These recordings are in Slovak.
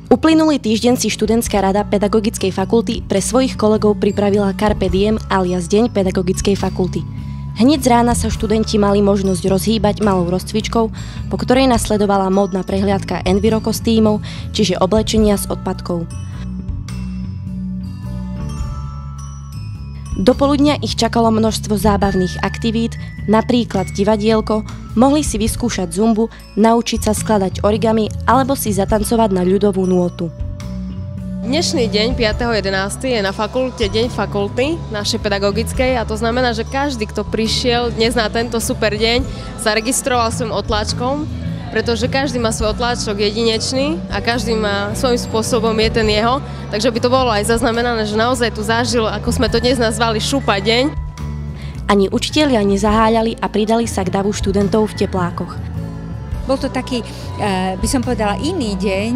Uplynulý týždeň si študentská rada Pedagogickej fakulty pre svojich kolegov pripravila Carpe Diem alias Deň Pedagogickej fakulty. Hneď z rána sa študenti mali možnosť rozhýbať malou rozcvičkou, po ktorej nasledovala módna prehliadka enviro kostýmov, čiže oblečenia z odpadkov. Dopoludnia ich čakalo množstvo zábavných aktivít, napríklad divadielko, mohli si vyskúšať zumbu, naučiť sa skladať origami alebo si zatancovať na ľudovú nôtu. Dnešný deň 5.11. je na fakulte Deň fakulty našej pedagogickej a to znamená, že každý, kto prišiel dnes na tento super deň, sa registroval svojím otláčkom, pretože každý má svoj otláčok jedinečný a každý má svojím spôsobom je ten jeho, takže by to bolo aj zaznamenané, že naozaj tu zažil, ako sme to dnes nazvali, šupa deň. Ani učitelia nezaháľali a pridali sa k davu študentov v teplákoch. Bol to taký, by som povedala, iný deň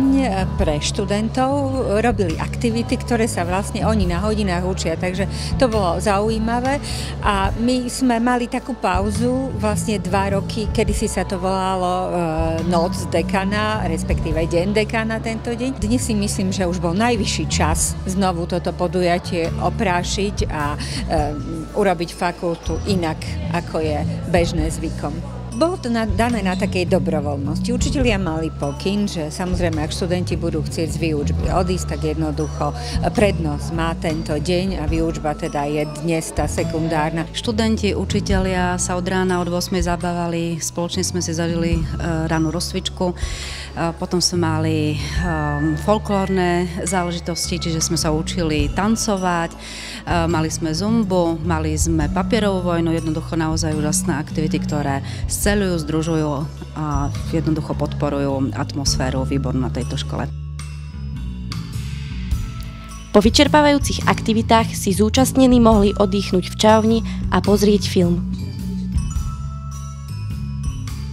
pre študentov. Robili aktivity, ktoré sa vlastne oni na hodinách učia, takže to bolo zaujímavé. A my sme mali takú pauzu, vlastne 2 roky, kedysi sa to volalo Noc dekana, respektíve Deň dekana tento deň. Dnes si myslím, že už bol najvyšší čas znovu toto podujatie oprášiť a urobiť fakultu inak, ako je bežné zvykom. Bolo to dané na takej dobrovoľnosti. Učitelia mali pokyn, že samozrejme, ak študenti budú chcieť z výučby odísť, tak jednoducho prednosť má tento deň a výučba teda je dnes tá sekundárna. Študenti, učitelia sa od rána od 8 zabávali, spoločne sme si zažili rannú rozcvičku, potom sme mali folklórne záležitosti, čiže sme sa učili tancovať, mali sme zumbu, mali sme papierovú vojnu, jednoducho naozaj úžasné aktivity, ktoré sceľujú, združujú a jednoducho podporujú atmosféru výbornú na tejto škole. Po vyčerpávajúcich aktivitách si zúčastnení mohli oddychnúť v čajovni a pozrieť film.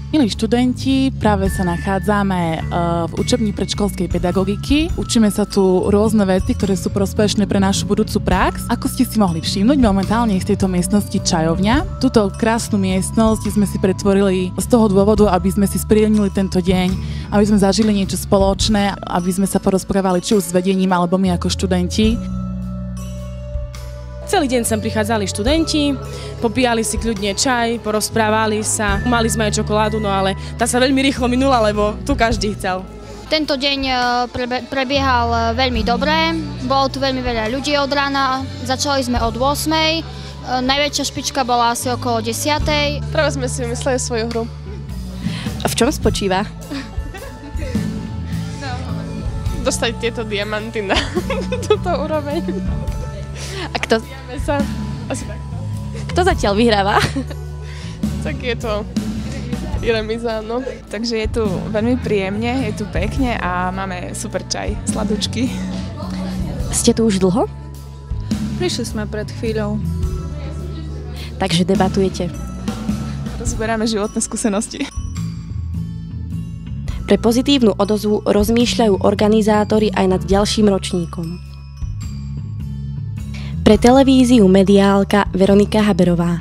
Milí študenti, práve sa nachádzame v učebni predškolskej pedagogiky. Učíme sa tu rôzne veci, ktoré sú prospešné pre našu budúcu prax. Ako ste si mohli všimnúť, momentálne je v tejto miestnosti čajovňa. Túto krásnu miestnosť sme si pretvorili z toho dôvodu, aby sme si spríjemnili tento deň, aby sme zažili niečo spoločné, aby sme sa porozprávali či už s vedením, alebo my ako študenti. Celý deň sem prichádzali študenti, popíjali si kľudne čaj, porozprávali sa, mali sme aj čokoládu, no ale tá sa veľmi rýchlo minula, lebo tu každý chcel. Tento deň prebiehal veľmi dobre, bolo tu veľmi veľa ľudí od rána, začali sme od 8. Najväčšia špička bola asi okolo 10. Práve sme si vymysleli svoju hru. A v čom spočíva? Dostať tieto diamanty na túto úroveň. A kto zatiaľ vyhráva? Tak je to remiza, no. Takže je tu veľmi príjemne, je tu pekne a máme super čaj, sladučky. Ste tu už dlho? Prišli sme pred chvíľou. Takže debatujete. Rozberáme životné skúsenosti. Pre pozitívnu odozvu rozmýšľajú organizátori aj nad ďalším ročníkom. Pre televíziu Mediálka Veronika Haberová.